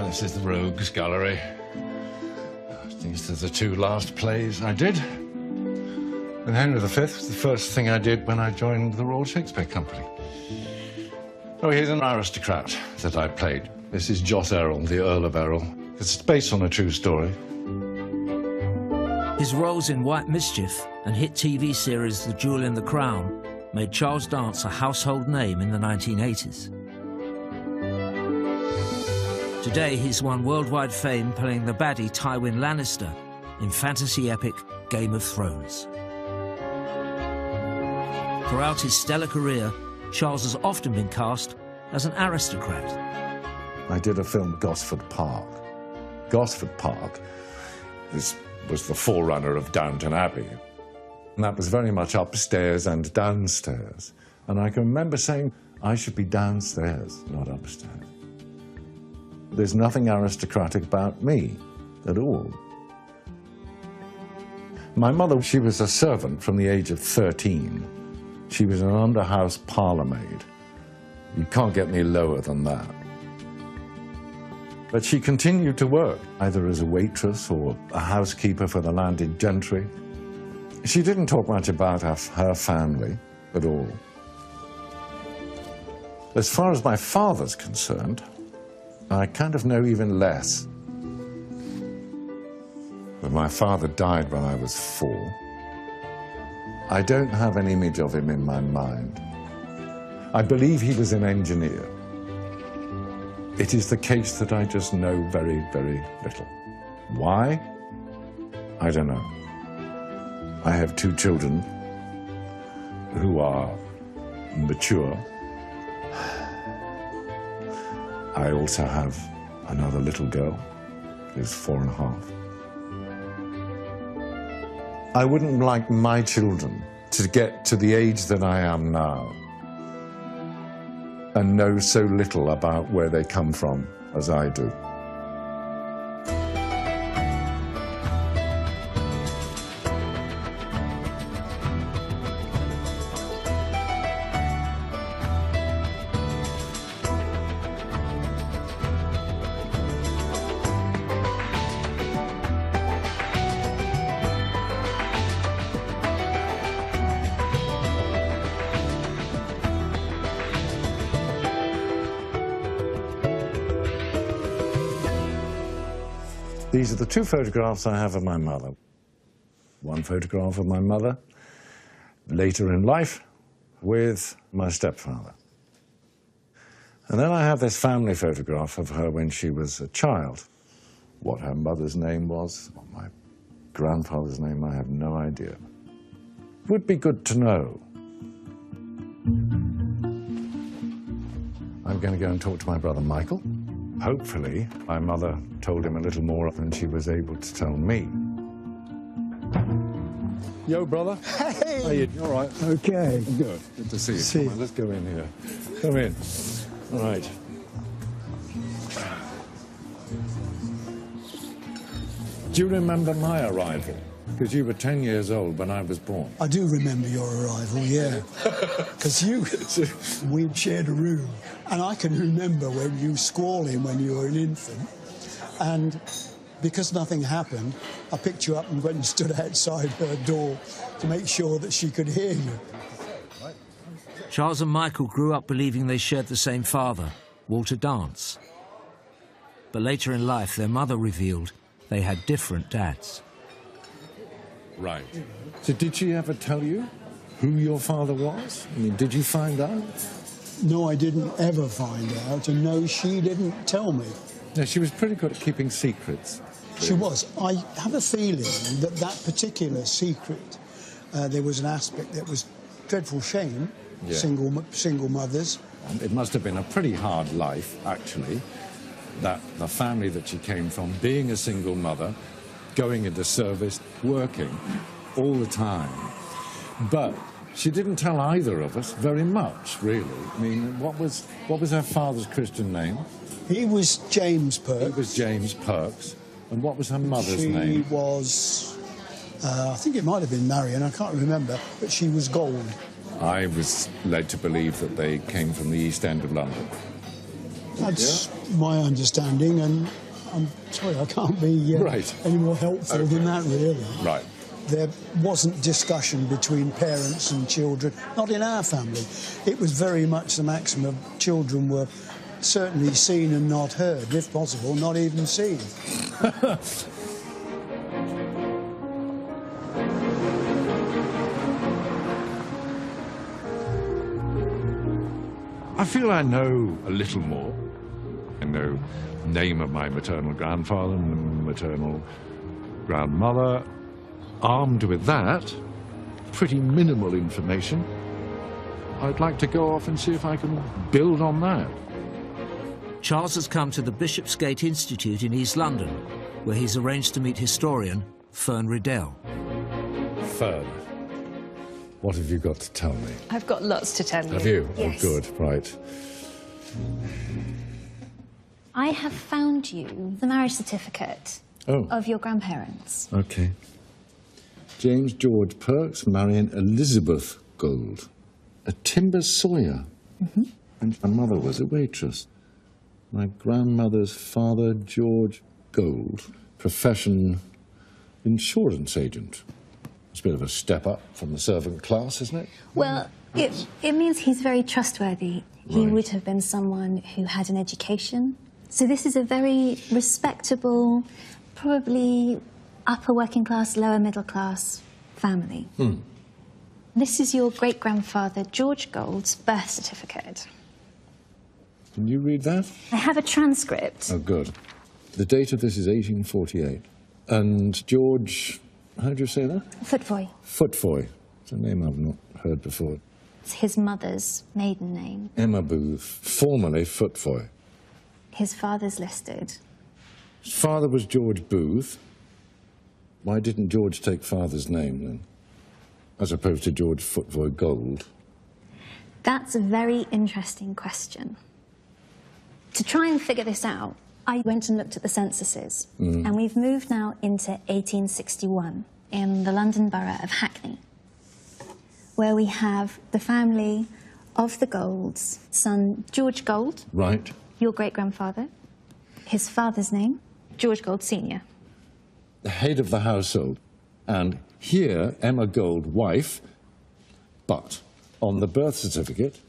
this is the Rogues Gallery. These are the two last plays I did. And Henry V was the first thing I did when I joined the Royal Shakespeare Company. Oh, he's an aristocrat that I played. This is Jos Errol, the Earl of Errol. It's based on a true story. His roles in White Mischief and hit TV series The Jewel in the Crown made Charles Dance a household name in the 1980s. Today, he's won worldwide fame playing the baddie Tywin Lannister in fantasy epic Game of Thrones. Throughout his stellar career, Charles has often been cast as an aristocrat. I did a film, Gosford Park. Gosford Park was the forerunner of Downton Abbey. And that was very much upstairs and downstairs. And I can remember saying, I should be downstairs, not upstairs. There's nothing aristocratic about me at all. My mother, she was a servant from the age of 13. She was an under-house parlour maid. You can't get any lower than that. But she continued to work, either as a waitress or a housekeeper for the landed gentry. She didn't talk much about her family at all. As far as my father's concerned, I kind of know even less. But my father died when I was 4. I don't have an image of him in my mind. I believe he was an engineer. It is the case that I just know very, very little. Why? I don't know. I have 2 children who are mature. I also have another little girl who's 4½. I wouldn't like my children to get to the age that I am now and know so little about where they come from as I do. These are the 2 photographs I have of my mother. One photograph of my mother later in life with my stepfather. And then I have this family photograph of her when she was a child. What her mother's name was, what my grandfather's name, I have no idea. Would be good to know. I'm going to go and talk to my brother Michael. Hopefully, my mother told him a little more than she was able to tell me. Yo, brother. Hey! How are you? All right? Okay. Good. Good to see you. Come on, let's go in here. Come in. All right. Do you remember my arrival? Because you were 10 years old when I was born. I do remember your arrival, yeah. Because we'd shared a room. And I can remember when you squalling when you were an infant. And because nothing happened, I picked you up and went and stood outside her door to make sure that she could hear you. Charles and Michael grew up believing they shared the same father, Walter Dance. But later in life, their mother revealed they had different dads. Right. So did she ever tell you who your father was? I mean, did you find out? No, I didn't ever find out, and no, she didn't tell me. No, she was pretty good at keeping secrets. She was. I have a feeling that that particular secret, there was an aspect that was dreadful shame, yeah. single mothers. It must have been a pretty hard life, actually, that the family that she came from, being a single mother, going into service, working all the time. But she didn't tell either of us very much, really. I mean, what was her father's Christian name? He was James Perks. He was James Perks. And what was her mother's name? She was, I think it might have been Marion, I can't remember, but she was Gold. I was led to believe that they came from the East End of London. That's my understanding, and I'm sorry I can't be any more helpful than that, really. Right. There wasn't discussion between parents and children, not in our family. It was very much the maxim of children were certainly seen and not heard, if possible, not even seen. I feel I know a little more. I know the name of my maternal grandfather and the maternal grandmother. Armed with that, pretty minimal information, I'd like to go off and see if I can build on that. Charles has come to the Bishopsgate Institute in East London, where he's arranged to meet historian Fern Riddell. Fern, what have you got to tell me? I've got lots to tell you. Have you? Yes. Oh, good, right. I have found you the marriage certificate of your grandparents. OK. James George Perks marrying Elizabeth Gold, a timber sawyer. And my mother was a waitress. My grandmother's father, George Gold, profession insurance agent. It's a bit of a step up from the servant class, isn't it? Well, it means he's very trustworthy. He Right. would have been someone who had an education. So this is a very respectable, probably upper working class, lower middle class family. This is your great-grandfather, George Gold's birth certificate. Can you read that? I have a transcript. Oh, good. The date of this is 1848. And George, how do you say that? Footboy. Footfoy. It's a name I've not heard before. It's his mother's maiden name. Emma Booth, formerly Footfoy. His father's listed. His father was George Booth. Why didn't George take father's name, then? As opposed to George Footfoy Gold. That's a very interesting question. To try and figure this out, I went and looked at the censuses, and we've moved now into 1861 in the London borough of Hackney, where we have the family of the Golds, son George Gold, Right. your great-grandfather, his father's name, George Gold Sr. The head of the household. And here, Emma Gold, wife, but on the birth certificate,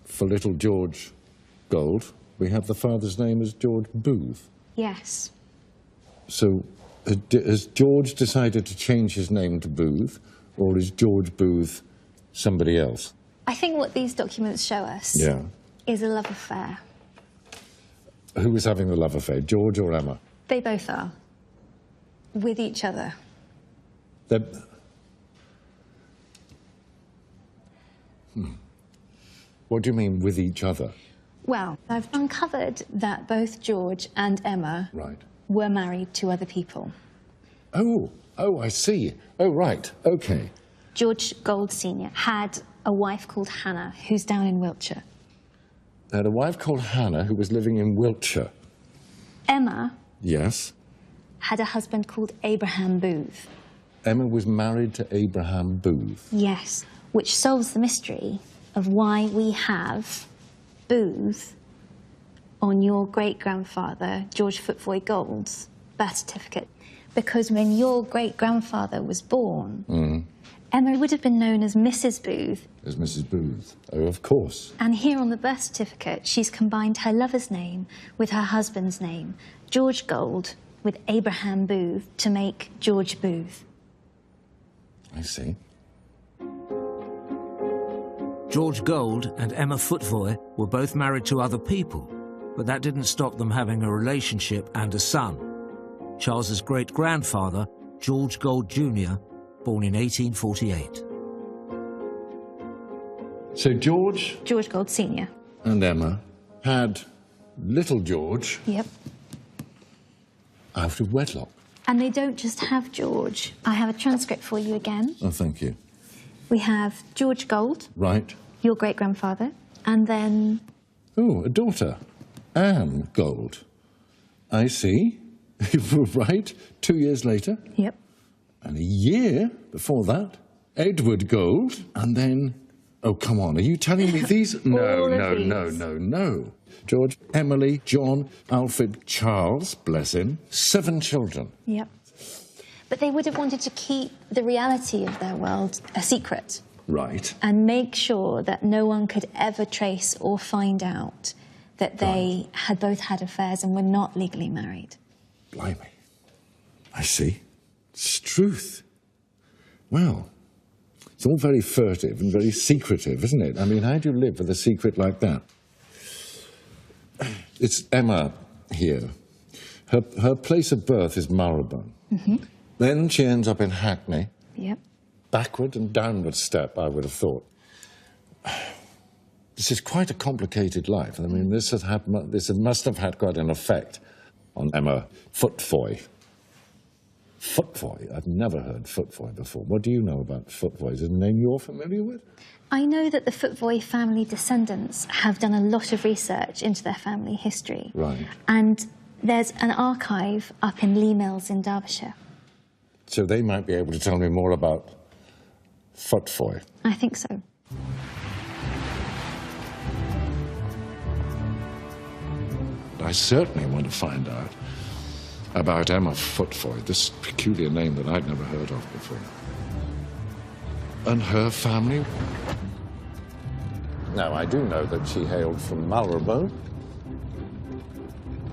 for little George Gold, we have the father's name as George Booth. Yes. So has George decided to change his name to Booth, or is George Booth somebody else? I think what these documents show us is a love affair. Who was having the love affair, George or Emma? They both are. With each other. What do you mean, with each other? Well, I've uncovered that both George and Emma Right. were married to other people. Oh, I see. Oh, right, OK. George Gold Sr. had a wife called Hannah, who's down in Wiltshire. They had a wife called Hannah who was living in Wiltshire. Emma Yes. had a husband called Abraham Booth. Emma was married to Abraham Booth. Yes, which solves the mystery of why we have Booth on your great-grandfather, George Footboy Gold's birth certificate. Because when your great-grandfather was born, Emma would have been known as Mrs. Booth. As Mrs. Booth. Oh, of course. And here on the birth certificate, she's combined her lover's name with her husband's name, George Gold, with Abraham Booth, to make George Booth. I see. George Gold and Emma Footboy were both married to other people, but that didn't stop them having a relationship and a son. Charles's great-grandfather, George Gold Jr., born in 1848. So George George Gold Sr. and Emma had little George Yep. out of wedlock. And they don't just have George. I have a transcript for you again. Oh, thank you. We have George Gold, Right. your great-grandfather, and then... Oh, a daughter, Anne Gold. I see. You were right. 2 years later. Yep. And a year before that, Edward Gold. And then, Oh, come on, are you telling me these? No. George, Emily, John, Alfred, Charles, bless him, 7 children. Yep. But they would have wanted to keep the reality of their world a secret. Right. And make sure that no one could ever trace or find out that they had both had affairs and were not legally married. Blimey. I see. It's truth. Well, it's all very furtive and very secretive, isn't it? I mean, how do you live with a secret like that? It's Emma here. Her place of birth is Marylebone. Mm-hmm. Then she ends up in Hackney. Yep. Backward and downward step, I would have thought. This is quite a complicated life. I mean, this must have had quite an effect on Emma Footfoy. Footfoy? I've never heard Footfoy before. What do you know about Footfoy? Is it a name you're familiar with? I know that the Footvoy family descendants have done a lot of research into their family history. Right. And there's an archive up in Lee Mills in Derbyshire. So they might be able to tell me more about Footfoy. I think so. I certainly want to find out about Emma Footfoy, this peculiar name that I'd never heard of before. And her family? Now, I do know that she hailed from Marylebone.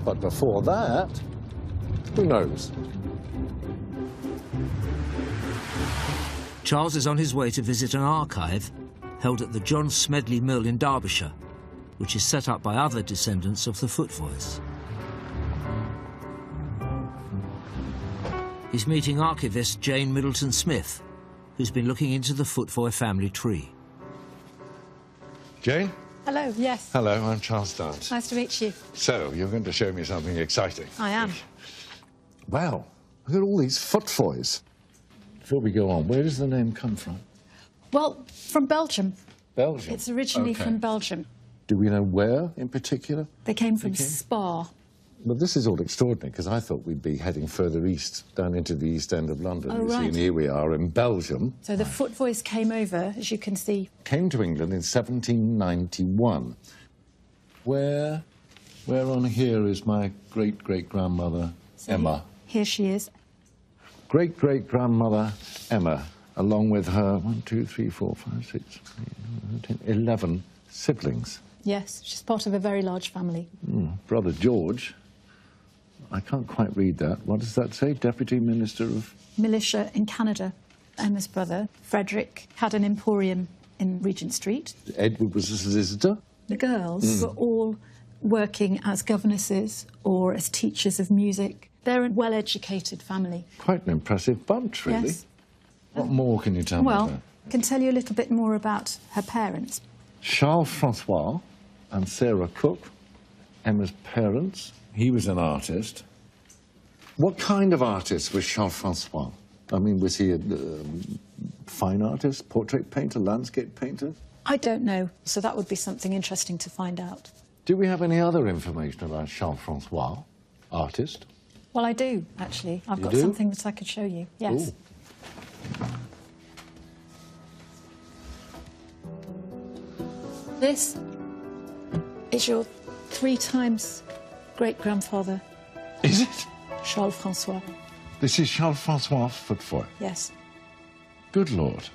But before that, who knows? Charles is on his way to visit an archive held at the John Smedley Mill in Derbyshire, which is set up by other descendants of the Footfoys. He's meeting archivist Jane Middleton Smith, who's been looking into the Footfoy family tree. Jane? Hello, yes. Hello, I'm Charles Dance. Nice to meet you. So, you're going to show me something exciting. I am. Wow, look at all these Footfoys. Before we go on, where does the name come from? Well, from Belgium. Belgium? It's originally from Belgium. Do we know where in particular? They came from Spa. Well, this is all extraordinary, because I thought we'd be heading further east, down into the East End of London. Oh, You see, right. and here we are in Belgium. So the Footfoys came over, as you can see. Came to England in 1791. Where on here is my great-great-grandmother, Emma? Here she is. Great-great-grandmother Emma, along with her 11 siblings. Yes, she's part of a very large family. Brother George, I can't quite read that. What does that say? Deputy Minister of... Militia in Canada. Emma's brother, Frederick, had an emporium in Regent Street. Edward was a solicitor. The girls were all working as governesses or as teachers of music. They're a well-educated family. Quite an impressive bunch, really. Yes. What more can you tell me Well, about? I can tell you a little bit more about her parents. Charles Francois and Sarah Cook, Emma's parents. He was an artist. What kind of artist was Charles Francois? I mean, was he a fine artist, portrait painter, landscape painter? I don't know, so that would be something interesting to find out. Do we have any other information about Charles Francois, artist? Well, I do, actually. I've got do? something that I could show you. Yes. Ooh. This is your 3 times great-grandfather, Is it? Charles Francois. This is Charles Francois Footfoy. Yes. Good Lord.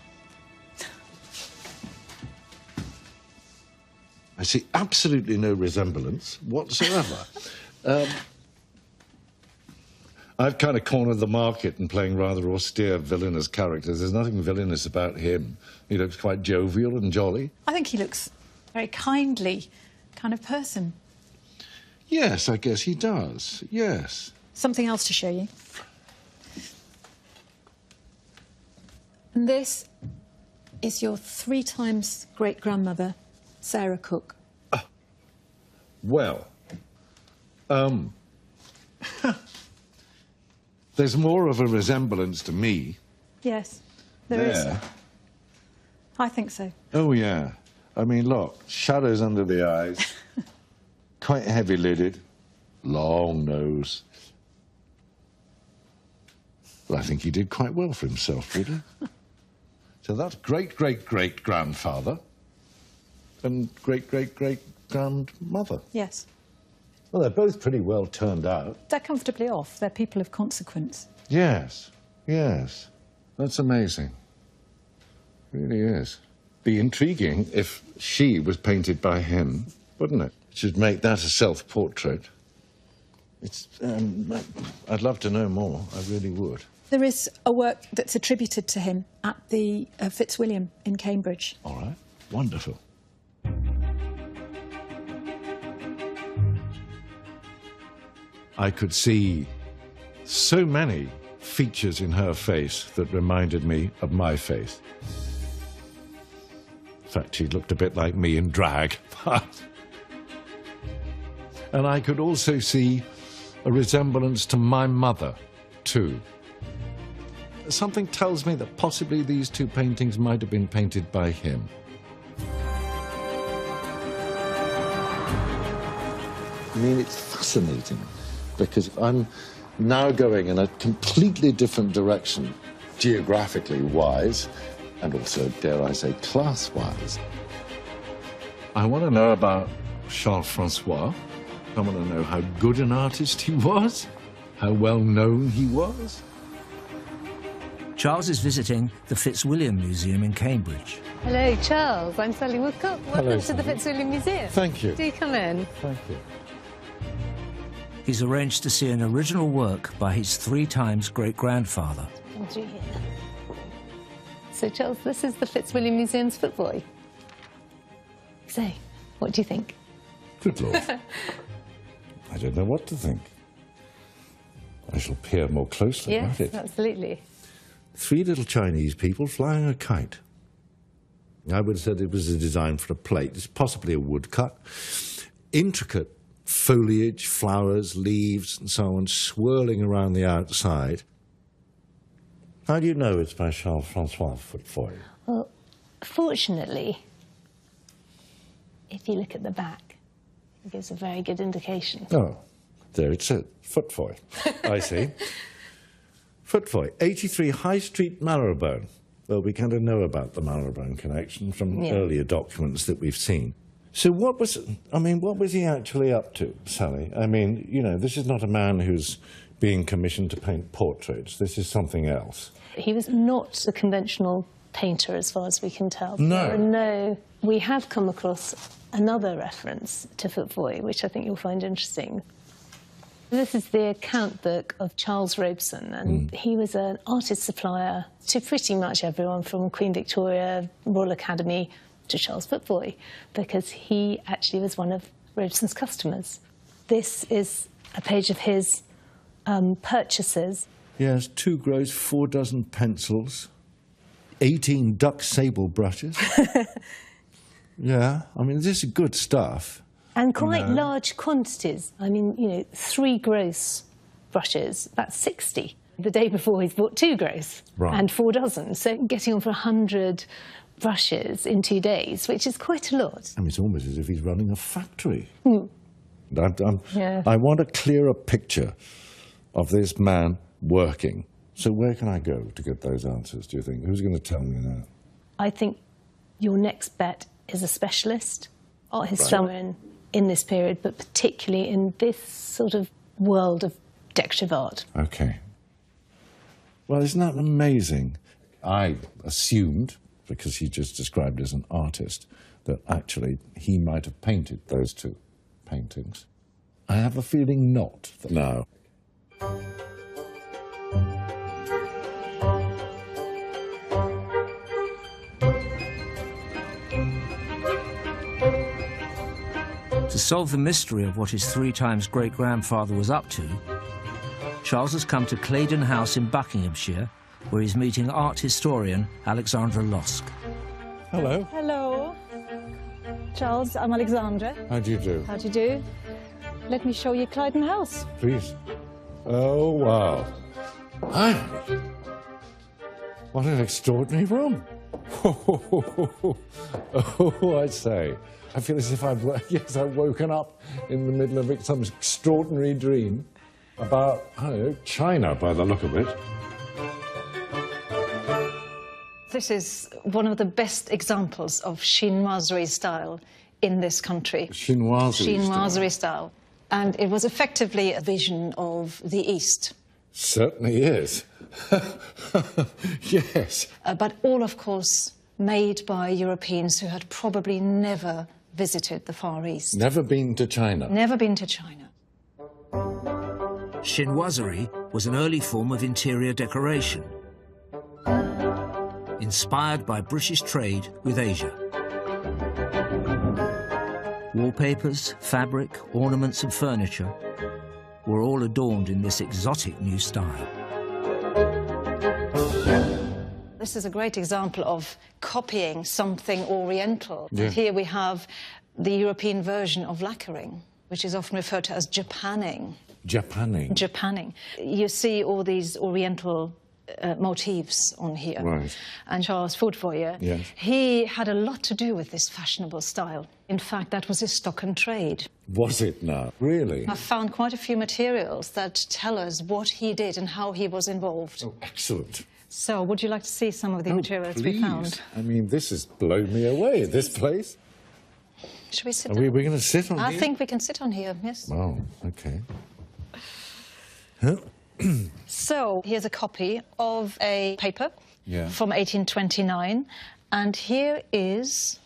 I see absolutely no resemblance whatsoever. I've kind of cornered the market in playing rather austere, villainous characters. There's nothing villainous about him. He looks quite jovial and jolly. I think he looks a very kindly kind of person. Yes, I guess he does. Yes. Something else to show you. And this is your 3 times great-grandmother, Sarah Cook. Well, there's more of a resemblance to me. Yes, there is. There. I think so. Oh, yeah. I mean, look, shadows under the eyes, quite heavy-lidded, long nose. Well, I think he did quite well for himself, really. So that's great-great-great-grandfather, and great-great-great-grandmother. Yes. Well, they're both pretty well turned out. They're comfortably off. They're people of consequence. Yes, yes. That's amazing. It really is. Be intriguing if she was painted by him, wouldn't it? Should make that a self-portrait. It's, I'd love to know more. I really would. There is a work that's attributed to him at the Fitzwilliam in Cambridge. All right. Wonderful. I could see so many features in her face that reminded me of my face. In fact, she looked a bit like me in drag. And I could also see a resemblance to my mother, too. Something tells me that possibly these two paintings might have been painted by him. I mean, it's fascinating, because I'm now going in a completely different direction, geographically wise, and also, dare I say, class-wise. I want to know about Charles Francois. I want to know how good an artist he was, how well known he was. Charles is visiting the Fitzwilliam Museum in Cambridge. Hello, Charles. I'm Sally Woodcock. Welcome Hello, to the Fitzwilliam Museum. Thank you. Do come in. Thank you. He's arranged to see an original work by his 3 times great-grandfather. Come through here. So, Charles, this is the Fitzwilliam Museum's footboy. So, what do you think? Good Lord. I don't know what to think. I shall peer more closely at it. Yes, absolutely. 3 little Chinese people flying a kite. I would have said it was a design for a plate. It's possibly a woodcut. Intricate foliage, flowers, leaves, and so on, swirling around the outside. How do you know it's by Charles Francois Footfoy? Well, fortunately, if you look at the back, it gives a very good indication. Oh, there it says, Footfoy. I see. Footfoy, 83 High Street, Marylebone. Well, we kind of know about the Marylebone connection from earlier documents that we've seen. So what was he actually up to, Sally? I mean, you know, this is not a man who's being commissioned to paint portraits. This is something else. He was not a conventional painter, as far as we can tell. No. No. We have come across another reference to Footfoy, which I think you'll find interesting. This is the account book of Charles Robeson, and he was an artist supplier to pretty much everyone from Queen Victoria, Royal Academy, to Charles Footfoy, because he actually was one of Robeson's customers. This is a page of his purchases. Yes, 2 gross, 4 dozen pencils, 18 duck sable brushes. Yeah, I mean, this is good stuff. And quite large quantities. I mean, you know, 3 gross brushes, that's 60. The day before, he's bought 2 gross and 4 dozen. So getting on for 100 brushes in 2 days, which is quite a lot. I mean, it's almost as if he's running a factory. I want a clearer picture of this man working. So where can I go to get those answers, do you think? Who's going to tell me that? I think your next bet is a specialist, art historian in this period, but particularly in this sort of world of decorative art. OK. Well, isn't that amazing? I assumed, because he just described as an artist, that actually he might have painted those 2 paintings. I have a feeling not. No. To solve the mystery of what his 3 times great-grandfather was up to, Charles has come to Claydon House in Buckinghamshire, where he's meeting art historian Alexandra Losk. Hello. Hello. Charles, I'm Alexandra. How do you do? How do you do? Let me show you Claydon House. Please. Oh, wow. Hi. What an extraordinary room. Oh, I say. I feel as if I've woken up in the middle of some extraordinary dream about, I don't know, China by the look of it. This is one of the best examples of chinoiserie style in this country. Chinoiserie style. And it was effectively a vision of the East. Certainly is. Yes. But all, of course, made by Europeans who had probably never visited the Far East. Never been to China. Never been to China. Chinoiserie was an early form of interior decoration, inspired by British trade with Asia. Wallpapers, fabric, ornaments and furniture were all adorned in this exotic new style. This is a great example of copying something Oriental. Yeah. Here we have the European version of lacquering, which is often referred to as Japanning. Japanning. Japanning. You see all these Oriental motifs on here. Right. And Charles Footvoye, yes, he had a lot to do with this fashionable style. In fact, that was his stock and trade. Was it now? Really? I've found quite a few materials that tell us what he did and how he was involved. Oh, excellent. So, would you like to see some of the materials please. we found? I mean, this has blown me away, this place. Should we sit Are down? we going to sit on I here? think we can sit on here, yes. Oh, OK. So, here's a copy of a paper from 1829, and here is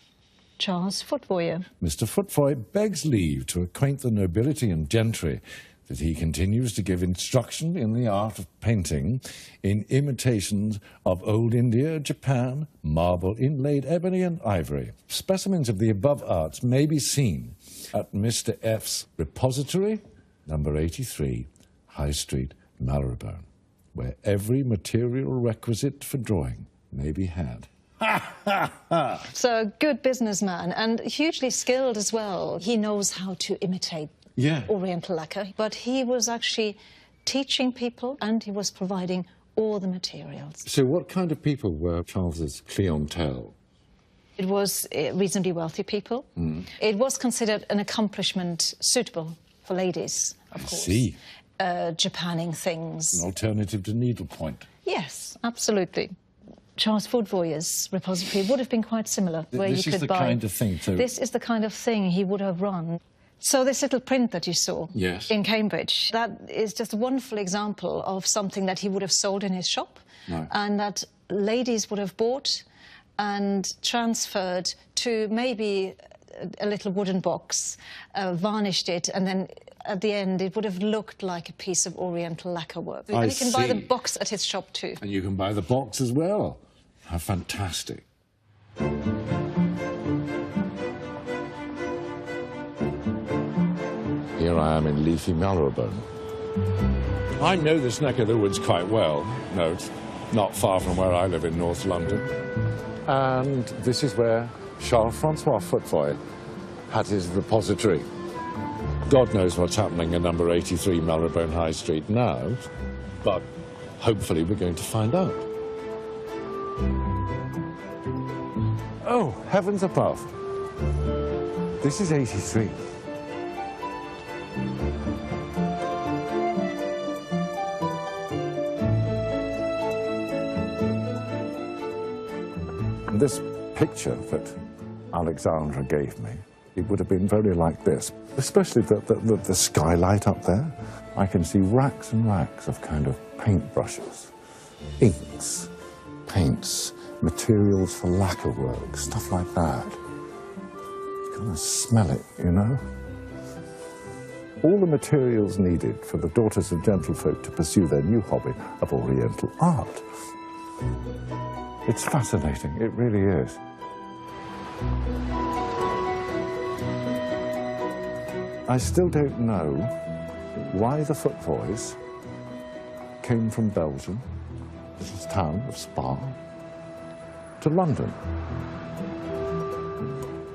Charles Footvoye. Mr. Footvoye begs leave to acquaint the nobility and gentry that he continues to give instruction in the art of painting in imitations of old India, Japan, marble, inlaid ebony and ivory. Specimens of the above arts may be seen at Mr. F's repository, number 83, High Street, Marylebone, where every material requisite for drawing may be had. So, a good businessman and hugely skilled as well. He knows how to imitate Oriental lacquer, but he was actually teaching people and he was providing all the materials. So what kind of people were Charles's clientele? It was reasonably wealthy people. It was considered an accomplishment suitable for ladies, of course. I see. Japanning things. An alternative to needlepoint. Yes, absolutely. Charles Footvoye's repository would have been quite similar, where This you is could the buy. kind of thing to... This is the kind of thing he would have run. So this little print that you saw in Cambridge, that is just a wonderful example of something that he would have sold in his shop, and that ladies would have bought and transferred to maybe a little wooden box, varnished it, and then at the end it would have looked like a piece of Oriental lacquer work. And you can buy the box at his shop too. And you can buy the box as well. How fantastic. Here I am in leafy Marylebone. I know this neck of the woods quite well. No, it's not far from where I live in North London. And this is where Charles-Francois Footvoye had his repository. God knows what's happening in number 83 Marylebone High Street now, but hopefully we're going to find out. Oh, heavens above. This is 83. And this picture that Alexandra gave me, it would have been very like this, especially the skylight up there. I can see racks and racks of kind of paintbrushes, inks, paints, materials for lacquer work, stuff like that. You kind of smell it, you know? All the materials needed for the daughters of gentlefolk to pursue their new hobby of Oriental art. It's fascinating, it really is. I still don't know why the Footvoyes came from Belgium, this town of Spa, to London.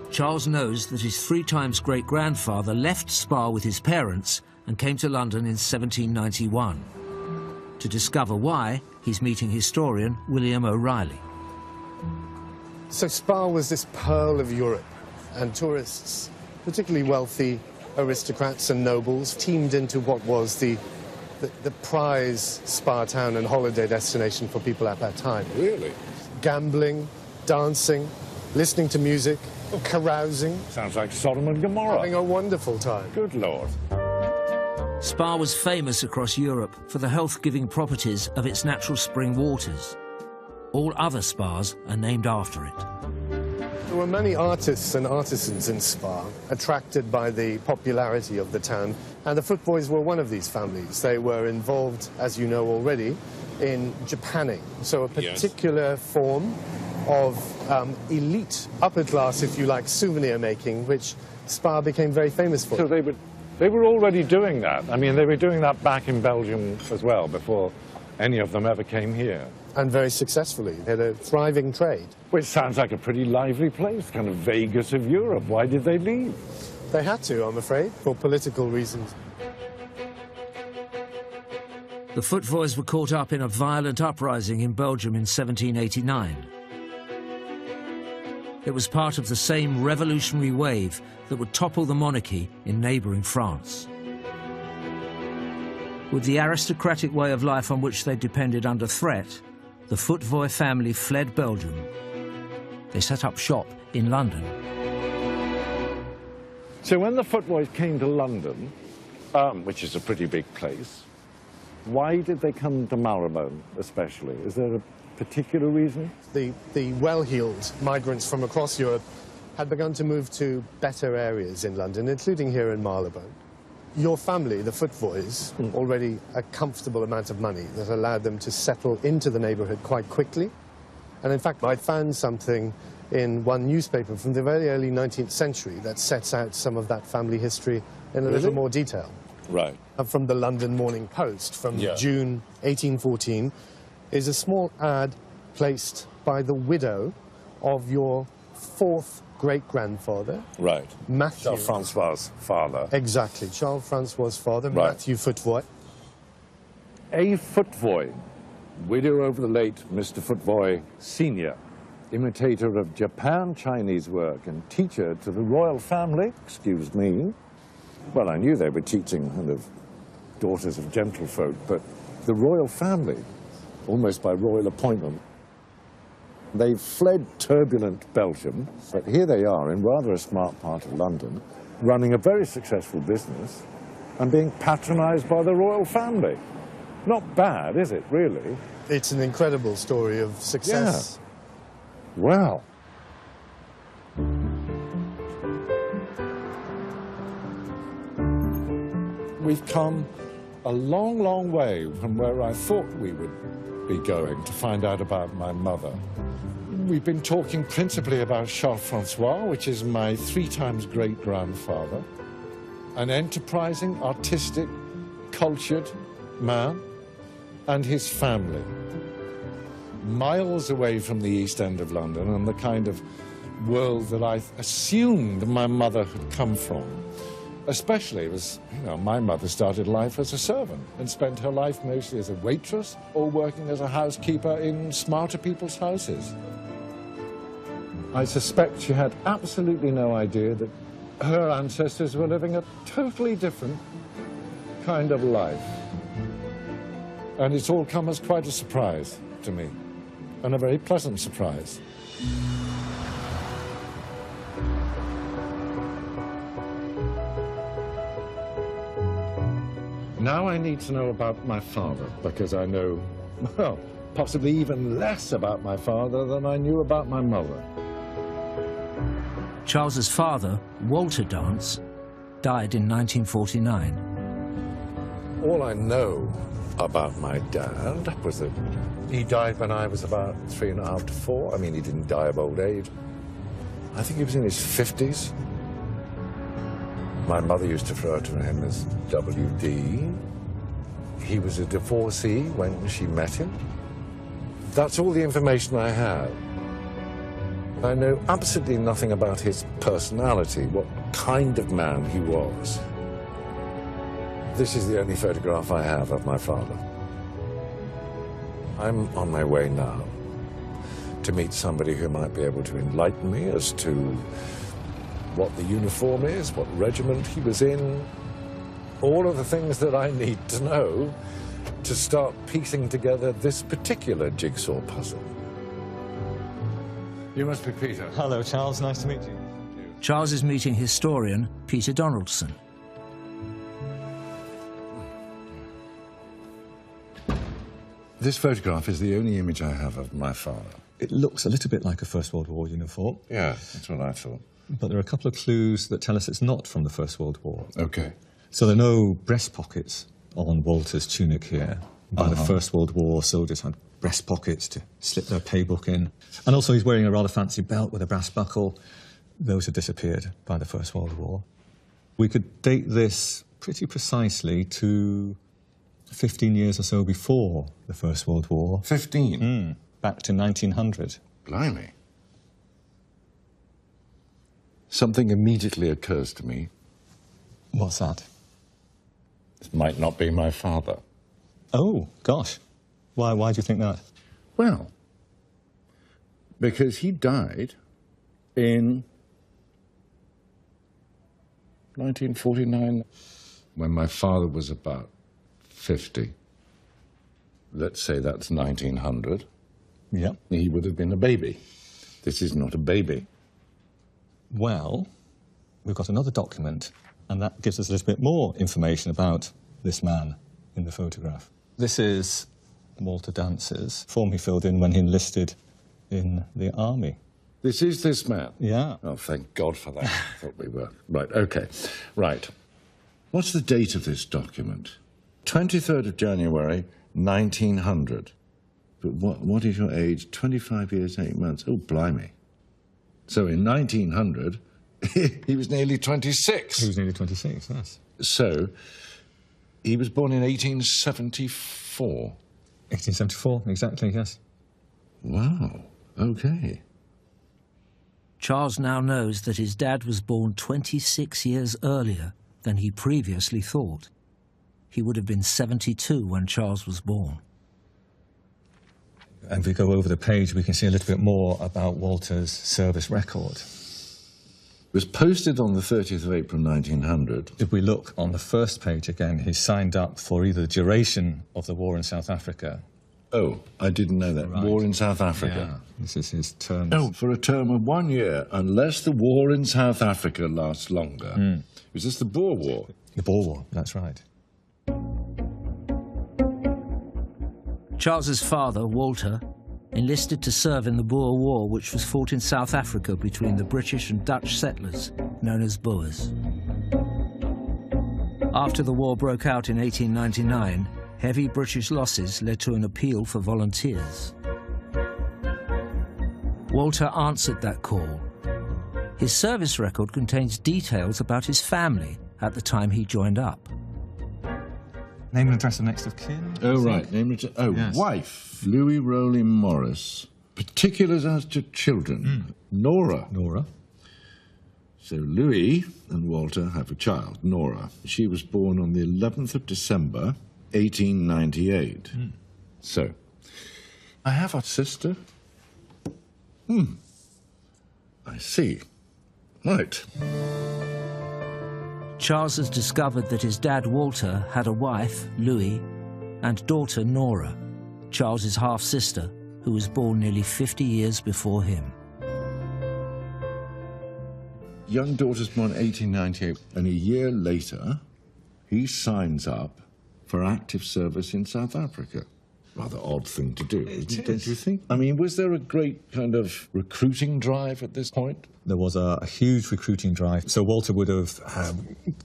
Charles knows that his 3 times great-grandfather left Spa with his parents and came to London in 1791. To discover why, he's meeting historian William O'Reilly. So Spa was this pearl of Europe, and tourists, particularly wealthy aristocrats and nobles, teamed into what was the prize spa town and holiday destination for people at that time. Really? gambling, dancing, listening to music, carousing. Sounds like Sodom and Gomorrah. Having a wonderful time. Good Lord. Spa was famous across Europe for the health-giving properties of its natural spring waters. All other spas are named after it. There were many artists and artisans in Spa, attracted by the popularity of the town, and the Footboys were one of these families. They were involved, as you know already, in Japanning, so a particular form of elite, upper class, if you like, souvenir making, which Spa became very famous for. So they were already doing that. I mean, they were doing that back in Belgium as well, before any of them ever came here. And very successfully. They had a thriving trade. Which sounds like a pretty lively place, kind of Vegas of Europe. Why did they leave? They had to, I'm afraid, for political reasons. The Footboys were caught up in a violent uprising in Belgium in 1789. It was part of the same revolutionary wave that would topple the monarchy in neighbouring France. With the aristocratic way of life on which they depended under threat, the Footboy family fled Belgium. They set up shop in London. So when the Footboys came to London, which is a pretty big place, why did they come to Marylebone especially? Is there a particular reason? The well-heeled migrants from across Europe had begun to move to better areas in London, including here in Marylebone. Your family, the Footboys, already a comfortable amount of money that allowed them to settle into the neighbourhood quite quickly. And in fact, I found something in one newspaper from the very early 19th century that sets out some of that family history in a little more detail. Right. From the London Morning Post from June 1814 is a small ad placed by the widow of your fourth great-grandfather. Right. Matthew. Charles Francois' father. Exactly. Charles Francois' father, Right. Matthew Footboy. A Footboy, widow of the late Mr. Footboy Sr., imitator of Japan Chinese work and teacher to the royal family, excuse me. Well, I knew they were teaching kind of daughters of gentlefolk, but the royal family, almost by royal appointment. They fled turbulent Belgium, but here they are in rather a smart part of London, running a very successful business and being patronised by the royal family. Not bad, is it, really? It's an incredible story of success. Yeah. Wow. We've come a long, long way from where I thought we would be going to find out about my mother. We've been talking principally about Charles Francois, which is my 3 times great-grandfather, an enterprising, artistic, cultured man, and his family. Miles away from the East End of London and the kind of world that I assumed my mother had come from. Especially as, you know, my mother started life as a servant and spent her life mostly as a waitress or working as a housekeeper in smarter people's houses. I suspect she had absolutely no idea that her ancestors were living a totally different kind of life. And it's all come as quite a surprise to me, and a very pleasant surprise. Now I need to know about my father, because I know, well, possibly even less about my father than I knew about my mother. Charles's father, Walter Dance, died in 1949. All I know about my dad was that he died when I was about 3.5 to 4. I mean, he didn't die of old age. I think he was in his 50s. My mother used to refer to him as WD. He was a divorcee when she met him. That's all the information I have. I know absolutely nothing about his personality, what kind of man he was. This is the only photograph I have of my father. I'm on my way now to meet somebody who might be able to enlighten me as to what the uniform is, what regiment he was in, all of the things that I need to know to start piecing together this particular jigsaw puzzle. You must be Peter. Hello, Charles. Nice to meet you. Charles is meeting historian Peter Donaldson. This photograph is the only image I have of my father. It looks a little bit like a First World War uniform. Yeah, that's what I thought. But there are a couple of clues that tell us it's not from the First World War. OK. So there are no breast pockets on Walter's tunic here. By the First World War, soldiers had breast pockets to slip their paybook in. And also he's wearing a rather fancy belt with a brass buckle. Those had disappeared by the First World War. We could date this pretty precisely to 15 years or so before the First World War. 15? Back to 1900. Blimey. Something immediately occurs to me. What's that? This might not be my father. Oh, gosh. Why do you think that? Well, because he died in 1949, when my father was about 50. Let's say that's 1900. Yeah. He would have been a baby. This is not a baby. Well, we've got another document, and that gives us a little bit more information about this man in the photograph. This is Walter Dance's form he filled in when he enlisted in the army. This is this man? Yeah. Oh, thank God for that. I thought we were. Right, OK. Right. What's the date of this document? 23rd of January, 1900. But what is your age? 25 years, 8 months. Oh, blimey. So in 1900, he was nearly 26. He was nearly 26, yes. So he was born in 1874. 1874, exactly, yes. Wow, OK. Charles now knows that his dad was born 26 years earlier than he previously thought. He would have been 72 when Charles was born. And if we go over the page, we can see a little bit more about Walter's service record. It was posted on the 30th of April, 1900. If we look on the first page again, he signed up for either the duration of the war in South Africa. Oh, I didn't know that. Right. War in South Africa. Yeah, this is his term. Oh, for a term of 1 year, unless the war in South Africa lasts longer. Is this the Boer War? The Boer War, that's right. Charles's father, Walter, enlisted to serve in the Boer War, which was fought in South Africa between the British and Dutch settlers, known as Boers. After the war broke out in 1899, heavy British losses led to an appeal for volunteers. Walter answered that call. His service record contains details about his family at the time he joined up. Name and address of next of kin? Oh, right. Name and address. Oh, yes. Wife, Louis Rowley Morris. Particulars as to children. Nora. Nora. So Louis and Walter have a child, Nora. She was born on the 11th of December, 1898. So, I have a sister. I see. Right. Charles has discovered that his dad, Walter, had a wife, Louis, and daughter, Nora, Charles's half-sister, who was born nearly 50 years before him. Young daughter's born 1898, and a year later, he signs up for active service in South Africa. Rather odd thing to do, don't you think? I mean, was there a great kind of recruiting drive at this point? There was a huge recruiting drive. So Walter would have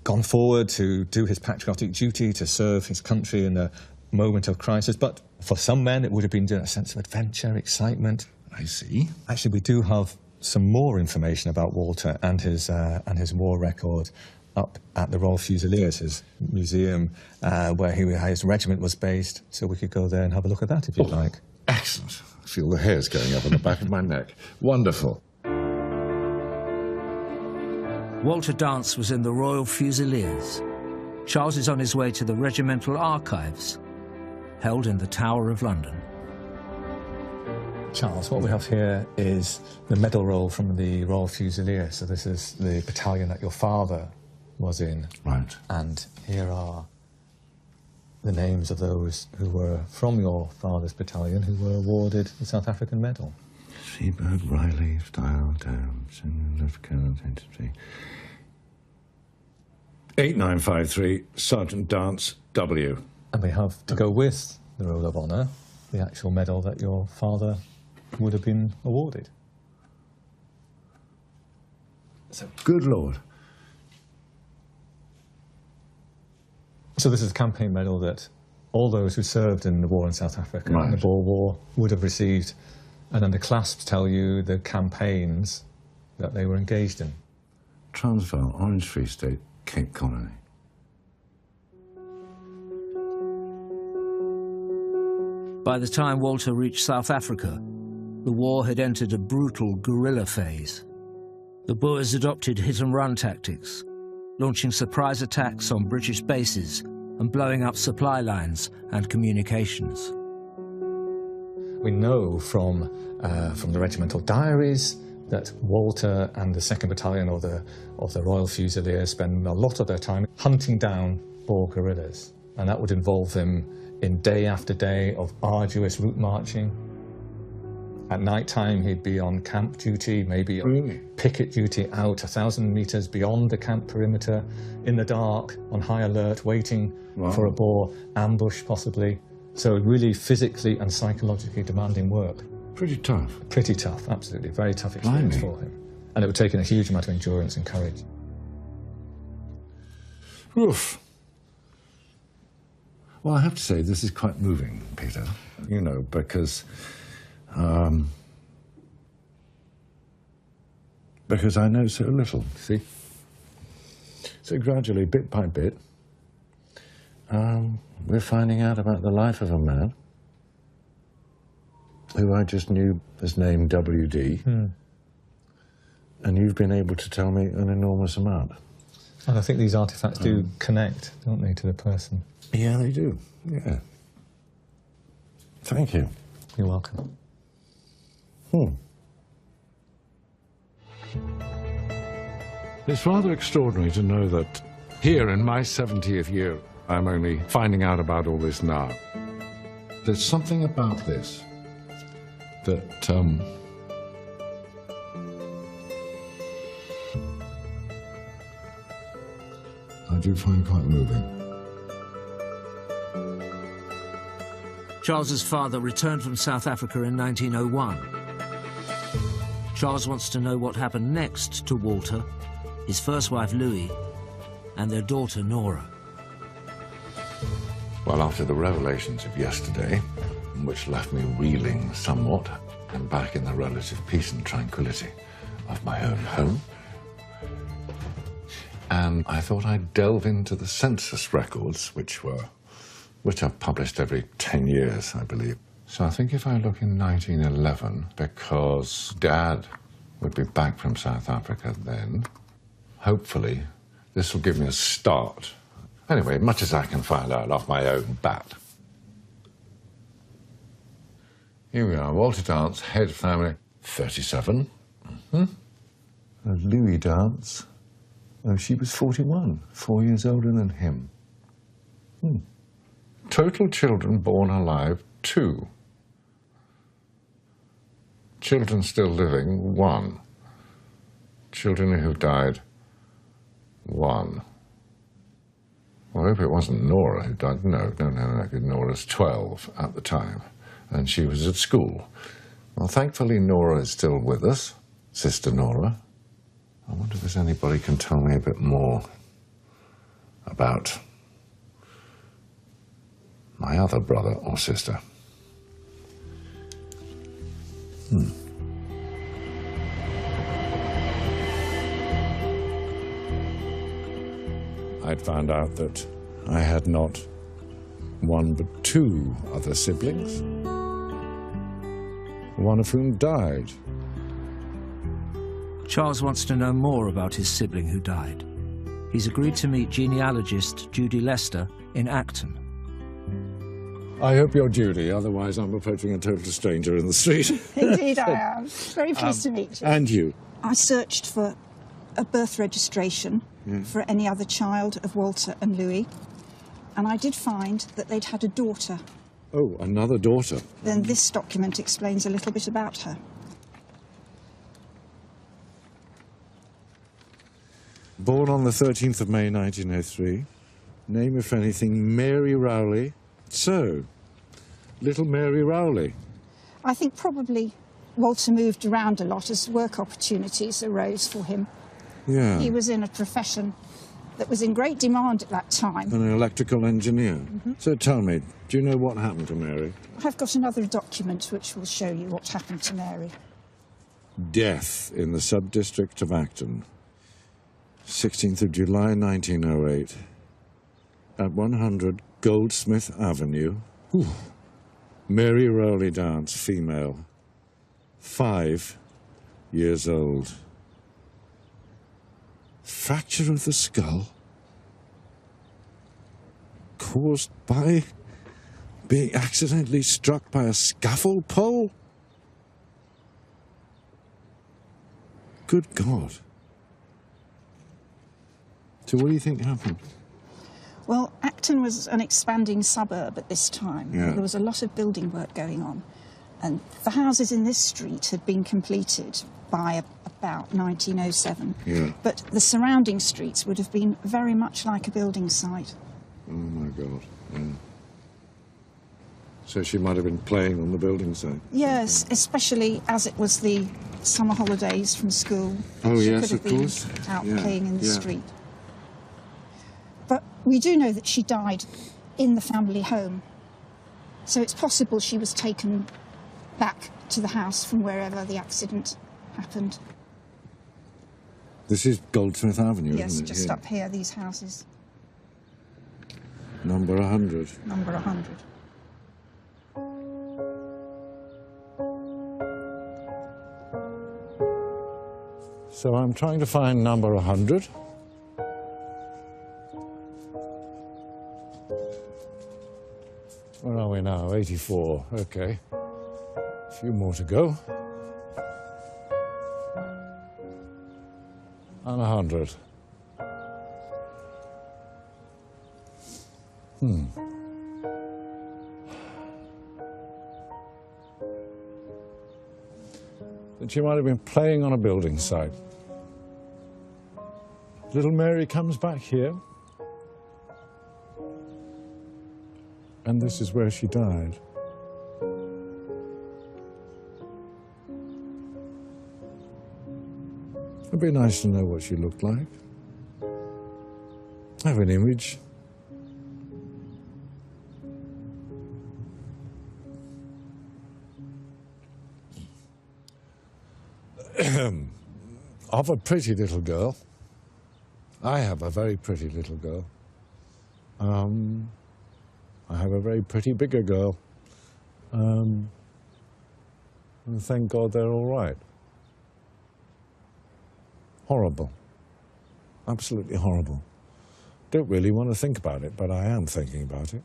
gone forward to do his patriotic duty, to serve his country in a moment of crisis. But for some men, it would have been a sense of adventure, excitement. I see. Actually, we do have some more information about Walter and his war record up at the Royal Fusiliers, his museum, where his regiment was based. So we could go there and have a look at that if you'd like. Excellent. I feel the hairs going up on the back of my neck. Wonderful. Walter Dance was in the Royal Fusiliers. Charles is on his way to the regimental archives, held in the Tower of London. Charles, what we have here is the medal roll from the Royal Fusiliers. So this is the battalion that your father was in. Right. And here are the names of those who were from your father's battalion who were awarded the South African medal. Seabird, Riley, Style, Downs, left count, entity. 8953, Sergeant Dance, W. And we have, to go with the Roll of Honour, the actual medal that your father would have been awarded. So, good Lord. So this is a campaign medal that all those who served in the war in South Africa, in the Boer War, would have received. And then the clasps tell you the campaigns that they were engaged in. Transvaal, Orange Free State, Cape Colony. By the time Walter reached South Africa, the war had entered a brutal guerrilla phase. The Boers adopted hit-and-run tactics, launching surprise attacks on British bases and blowing up supply lines and communications. We know from the regimental diaries that Walter and the 2nd Battalion of the Royal Fusiliers spend a lot of their time hunting down Boer guerrillas, and that would involve them in day after day of arduous route marching. At night time, he'd be on camp duty, maybe on picket duty out 1,000 metres beyond the camp perimeter, in the dark, on high alert, waiting for a Boer ambush, possibly. So really physically and psychologically demanding work. Pretty tough. Pretty tough, absolutely. Very tough experience for him. And it would take in a huge amount of endurance and courage. Oof. Well, I have to say, this is quite moving, Peter, you know, because I know so little, see? So gradually, bit by bit, we're finding out about the life of a man who I just knew his name W.D. And you've been able to tell me an enormous amount. And I think these artefacts do connect, don't they, to the person? Yeah, they do, yeah. Thank you. You're welcome. It's rather extraordinary to know that here in my 70th year, I'm only finding out about all this now. There's something about this that I do find quite moving. Charles's father returned from South Africa in 1901. Charles wants to know what happened next to Walter, his first wife Louis, and their daughter Nora. Well, after the revelations of yesterday, which left me reeling somewhat, I'm back in the relative peace and tranquility of my own home. And I thought I'd delve into the census records, which are published every 10 years, I believe. So I think if I look in 1911, because Dad would be back from South Africa then, hopefully this will give me a start. Anyway, much as I can find out off my own bat. Here we are, Walter Dance, head family, 37. Louis Dance, she was 41, 4 years older than him. Total children born alive, 2. Children still living, 1. Children who died, 1. Well, I hope it wasn't Nora who died. No, Nora's 12 at the time, and she was at school. Well, thankfully, Nora is still with us, Sister Nora. I wonder if there's anybody can tell me a bit more about my other brother or sister. I'd found out that I had not 1 but 2 other siblings, one of whom died. Charles wants to know more about his sibling who died. He's agreed to meet genealogist Judy Lester in Acton. I hope you're Judy, otherwise I'm approaching a total stranger in the street. Indeed I am. Very pleased to meet you. And you. I searched for a birth registration for any other child of Walter and Louis, and I did find that they'd had a daughter. Oh, another daughter. Then this document explains a little bit about her. Born on the 13th of May 1903. Name, if anything, Mary Rowley. So, little Mary Rowley. I think probably Walter moved around a lot as work opportunities arose for him. Yeah. He was in a profession that was in great demand at that time. An electrical engineer. So tell me, do you know what happened to Mary? I've got another document which will show you what happened to Mary. Death in the sub-district of Acton. 16th of July 1908. At 100 Goldsmith Avenue. Whew. Mary Rowley Dance, female. 5 years old. Fracture of the skull caused by being accidentally struck by a scaffold pole? Good God. So what do you think happened? Well, Acton was an expanding suburb at this time. Yeah. There was a lot of building work going on. And the houses in this street had been completed by about 1907. Yeah. But the surrounding streets would have been very much like a building site. Oh, my God. Yeah. So she might have been playing on the building site? Yes, especially as it was the summer holidays from school. Oh, she yes, could have of been course. out Yeah, playing in the yeah. street. But we do know that she died in the family home. So it's possible she was taken back to the house from wherever the accident happened. This is Goldsmith Avenue, Yes, isn't it? just Yeah. up here, these houses. Number 100. Number 100. So I'm trying to find number 100. Where are we now? 84. Okay. A few more to go. And 100. That she might have been playing on a building site. Little Mary comes back here. And this is where she died. It'd be nice to know what she looked like. I have an image. Of a pretty little girl. I have a very pretty little girl. I have a very pretty bigger girl. And thank God they're all right. Horrible. Absolutely horrible. Don't really want to think about it, but I am thinking about it.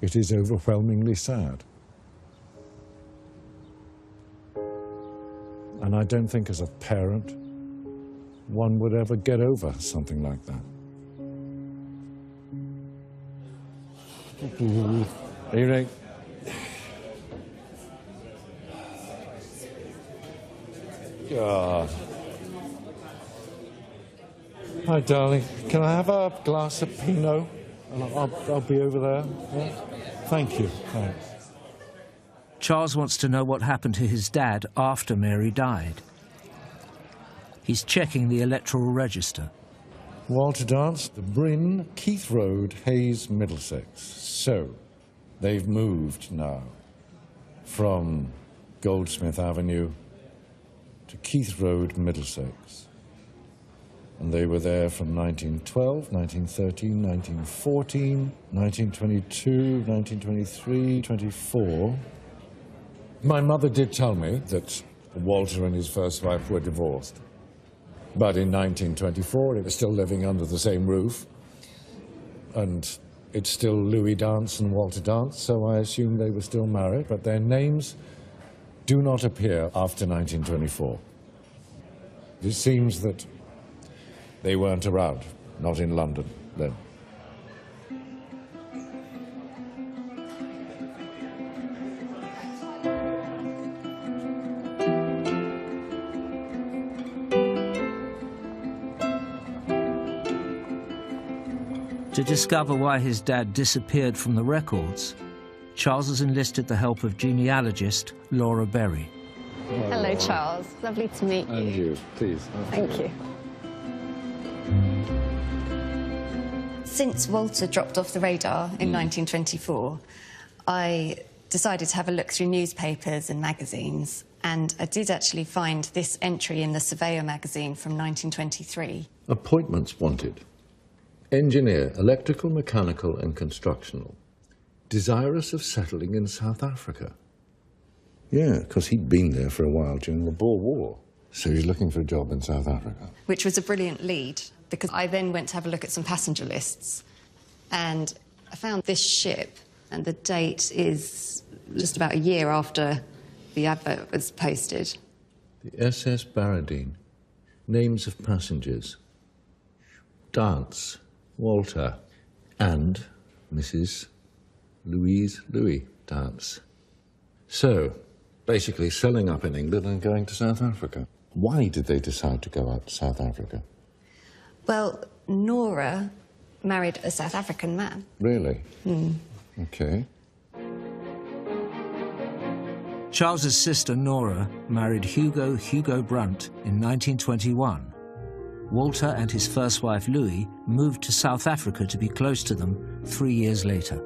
It is overwhelmingly sad. And I don't think as a parent one would ever get over something like that. Evening. God. Hi, darling. Can I have a glass of Pinot? And I'll be over there. Yeah? Thank you. Thanks. Charles wants to know what happened to his dad after Mary died. He's checking the electoral register. Walter Dance, the Bryn, Keith Road, Hayes, Middlesex. So, they've moved now from Goldsmith Avenue to Keith Road, Middlesex. And they were there from 1912, 1913, 1914, 1922, 1923, 24. My mother did tell me that Walter and his first wife were divorced. But in 1924, they were still living under the same roof. And it's still Louis Dance and Walter Dance, so I assume they were still married, but their names do not appear after 1924. It seems that they weren't around, not in London then. To discover why his dad disappeared from the records, Charles has enlisted the help of genealogist Laura Berry. Hello, Charles. Lovely to meet you. And you, please. Thank you. Since Walter dropped off the radar in 1924, I decided to have a look through newspapers and magazines, and I did actually find this entry in the Surveyor magazine from 1923. Appointments wanted. Engineer, electrical, mechanical and constructional. Desirous of settling in South Africa. Yeah, because he'd been there for a while during the Boer War. So he's looking for a job in South Africa. Which was a brilliant lead, because I then went to have a look at some passenger lists, and I found this ship, and the date is just about a year after the advert was posted. The SS Barradine. Names of passengers. Dance, Walter, and Mrs. Louise Louis Dance. So, basically selling up in England and going to South Africa. Why did they decide to go out to South Africa? Well, Nora married a South African man. Really? Okay. Charles's sister Nora married Hugo Brunt in 1921. Walter and his first wife Louis moved to South Africa to be close to them 3 years later.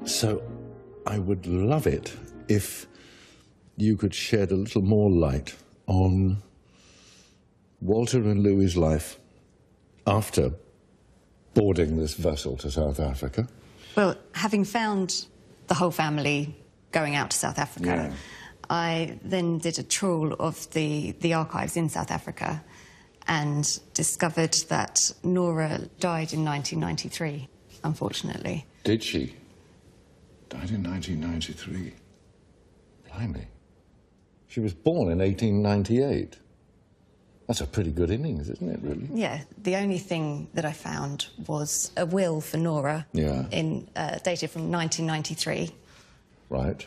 So, I would love it if you could shed a little more light on Walter and Louis's life after boarding this vessel to South Africa. Well, having found the whole family going out to South Africa, I then did a trawl of the archives in South Africa and discovered that Nora died in 1993, unfortunately. Did she? Died in 1993. Blimey. She was born in 1898. That's a pretty good innings, isn't it, really? Yeah, the only thing that I found was a will for Nora, dated from 1993. Right.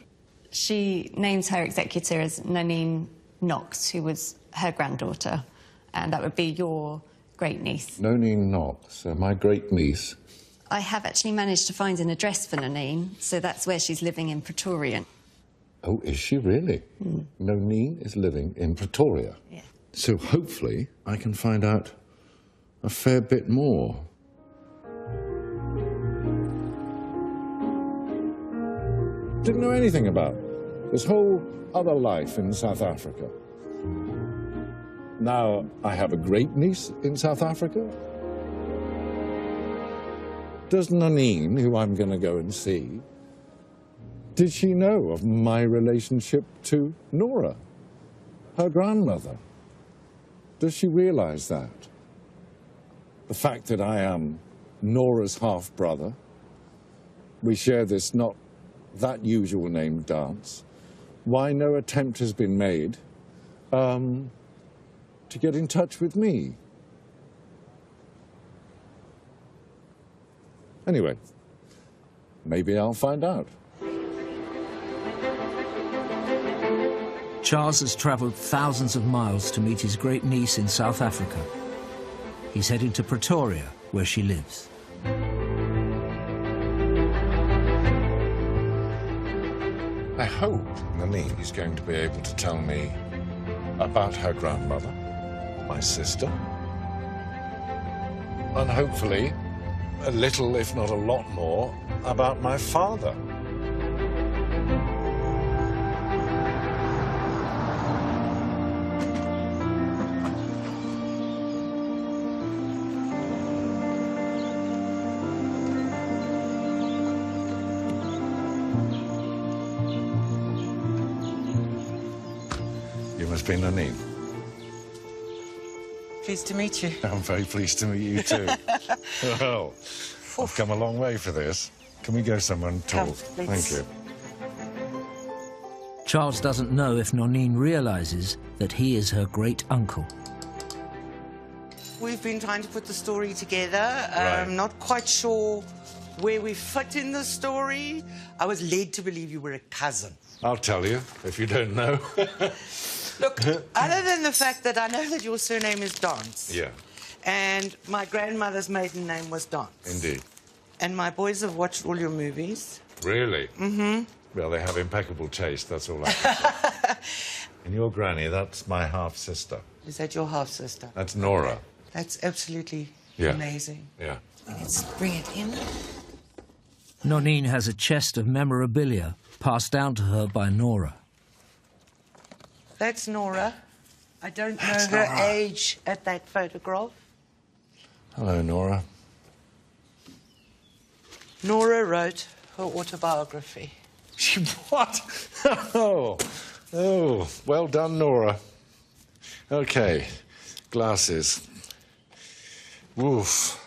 She names her executor as Nanine Knox, who was her granddaughter, and that would be your great-niece. Nanine Knox, my great-niece. I have actually managed to find an address for Nanine, so that's where she's living in Pretoria. Oh, is she really? Nanine is living in Pretoria. Yeah. So hopefully I can find out a fair bit more. Didn't know anything about this whole other life in South Africa. Now I have a great-niece in South Africa. Does Nanine, who I'm going to go and see, did she know of my relationship to Nora, her grandmother? Does she realize that? The fact that I am Nora's half-brother, we share this not that usual name Dance, why no attempt has been made to get in touch with me? Anyway, maybe I'll find out. Charles has travelled thousands of miles to meet his great-niece in South Africa. He's heading to Pretoria, where she lives. I hope Nanine is going to be able to tell me about her grandmother, my sister, and hopefully a little, if not a lot more, about my father. You must be Nanine. Pleased to meet you. I'm very pleased to meet you too. Well, I've come a long way for this. Can we go somewhere and talk? Come, thank you. Charles doesn't know if Nanine realises that he is her great-uncle. We've been trying to put the story together. Right. Not quite sure where we fit in the story. I was led to believe you were a cousin. I'll tell you, if you don't know. Look, other than the fact that I know that your surname is Dance. Yeah. And my grandmother's maiden name was Dance. Indeed. And my boys have watched all your movies. Really? Mm-hmm. Well, they have impeccable taste, that's all I can say. And your granny, that's my half-sister. Is that your half-sister? That's Nora. That's absolutely amazing. Yeah. Let's bring it in. Nonine has a chest of memorabilia passed down to her by Nora. That's Nora. I don't know her age at that photograph. Hello, Nora. Nora wrote her autobiography. What? Oh, well done, Nora. Okay, glasses. Woof.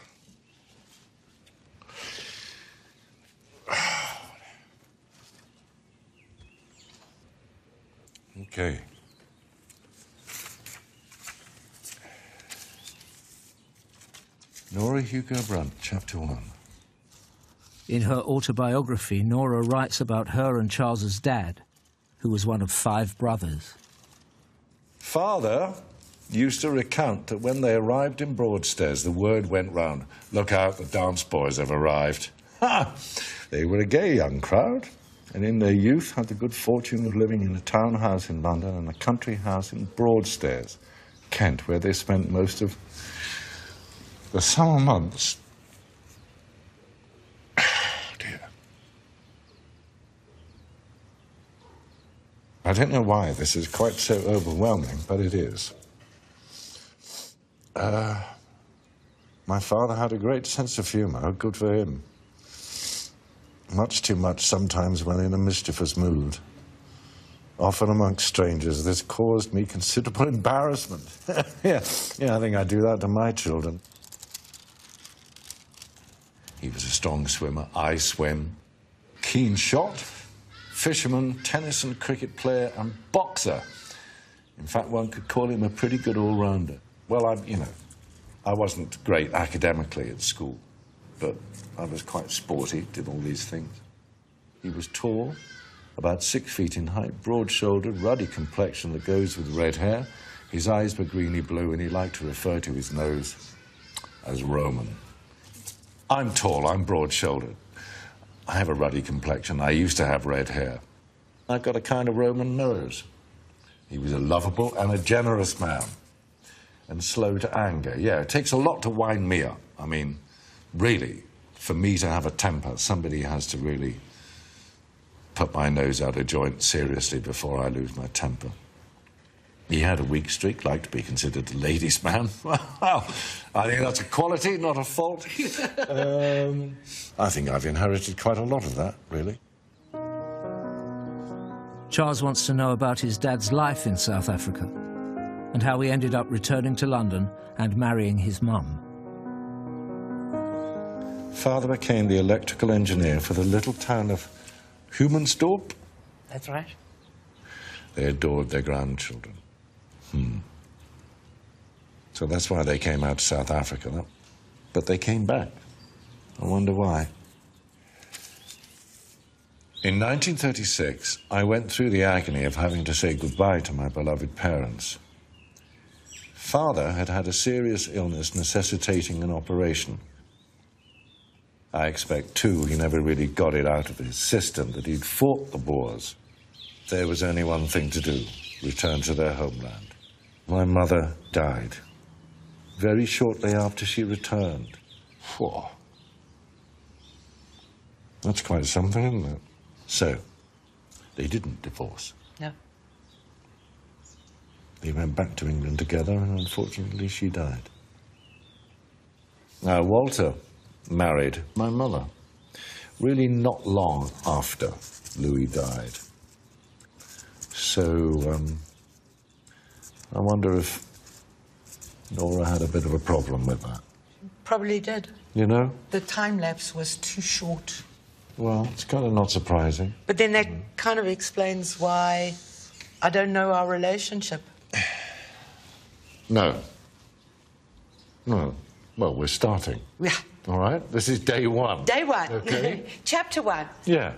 Okay. Nora Hugo Brunt, Chapter 1. In her autobiography, Nora writes about her and Charles's dad, who was one of 5 brothers. Father used to recount that when they arrived in Broadstairs, the word went round, "Look out, the dance boys have arrived." Ha! They were a gay young crowd, and in their youth had the good fortune of living in a townhouse in London and a country house in Broadstairs, Kent, where they spent most of the summer months. I don't know why this is quite so overwhelming, but it is. My father had a great sense of humour, good for him. Much too much sometimes when in a mischievous mood. Often amongst strangers, this caused me considerable embarrassment. yeah, I think I do that to my children. He was a strong swimmer, I swim, keen shot, fisherman, tennis and cricket player, and boxer. In fact, one could call him a pretty good all-rounder. Well, I wasn't great academically at school, but I was quite sporty, did all these things. He was tall, about 6 feet in height, broad-shouldered, ruddy complexion that goes with red hair. His eyes were greeny blue, and he liked to refer to his nose as Roman. I'm tall, I'm broad-shouldered. I have a ruddy complexion. I used to have red hair. I've got a kind of Roman nose. He was a lovable and a generous man, and slow to anger. Yeah, it takes a lot to wind me up. I mean, really, for me to have a temper, somebody has to really put my nose out of joint seriously before I lose my temper. He had a weak streak, liked to be considered a ladies' man. Well, I think that's a quality, not a fault. I think I've inherited quite a lot of that, really. Charles wants to know about his dad's life in South Africa and how he ended up returning to London and marrying his mum. Father became the electrical engineer for the little town of Humansdorp. That's right. They adored their grandchildren. So that's why they came out to South Africa. But they came back. I wonder why. In 1936, I went through the agony of having to say goodbye to my beloved parents. Father had had a serious illness necessitating an operation. I expect, too, he never really got it out of his system that he'd fought the Boers. There was only one thing to do, return to their homeland. My mother died very shortly after she returned. Whoa. That's quite something, isn't it? So, they didn't divorce. No. They went back to England together, and unfortunately she died. Now, Walter married my mother, really not long after Louis died. So, I wonder if Nora had a bit of a problem with that. Probably did. You know? The time lapse was too short. Well, it's kind of not surprising. But then that kind of explains why I don't know our relationship. No. No. Well, we're starting. Yeah. All right? This is day one. Day one. Okay. Chapter 1. Yeah.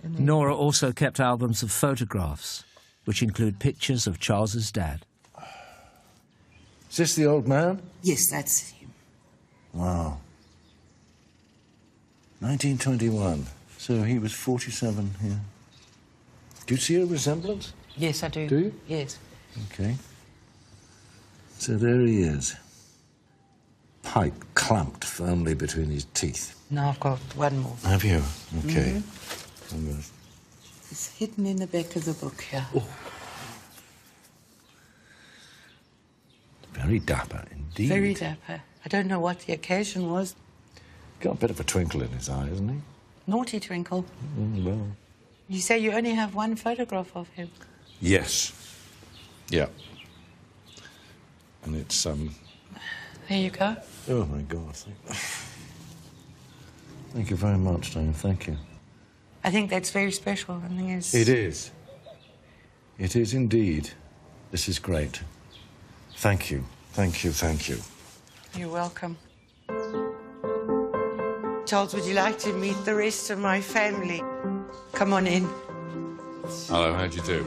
Nora also kept albums of photographs, which include pictures of Charles's dad. Is this the old man? Yes, that's him. Wow. 1921. So he was 47 here. Do you see a resemblance? Yes, I do. Do you? Yes. Okay. So there he is. Pipe clamped firmly between his teeth. Now I've got one more. Have you? Okay. I'm gonna... It's hidden in the back of the book here. Oh. Very dapper indeed. Very dapper. I don't know what the occasion was. Got a bit of a twinkle in his eye, hasn't he? Naughty twinkle. Well. You say you only have one photograph of him? Yes. Yeah. And it's, There you go. Oh, my God. Thank you very much, Diane. Thank you. I think that's very special. I think it's... It is. It is indeed. This is great. Thank you. Thank you. Thank you. You're welcome. Charles, would you like to meet the rest of my family? Come on in. Hello, how do you do?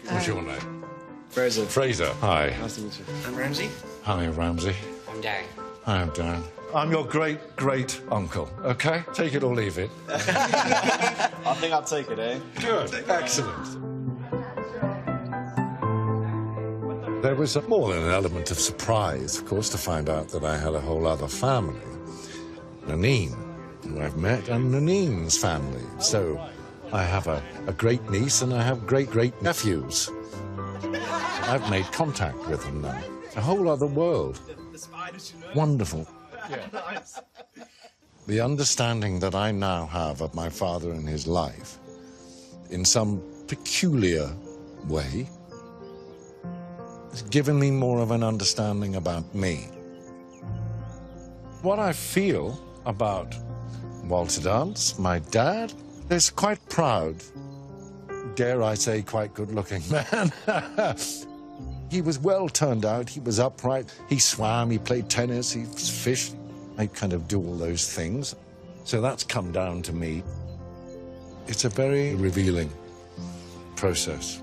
What's your name? Fraser. Fraser. Hi. Nice to meet you. I'm Ramsey. Hi, Ramsey. I'm Darren. Hi, I'm Darren. I'm your great-great-uncle, OK? Take it or leave it. I think I'll take it, eh? Good. Excellent. There was more than an element of surprise, of course, to find out that I had a whole other family. Nanine, who I've met, and Nanine's family. So I have a great-niece and I have great-great-nephews. I've made contact with them now. A whole other world. Wonderful. Yeah. The understanding that I now have of my father and his life, in some peculiar way, has given me more of an understanding about me. What I feel about Walter Dance, my dad, is quite proud, dare I say, quite good-looking man. He was well turned out, he was upright, he swam, he played tennis, he fished. I kind of do all those things. So that's come down to me. It's a very revealing process.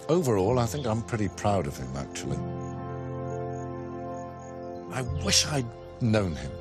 Overall, I think I'm pretty proud of him, actually. I wish I'd known him.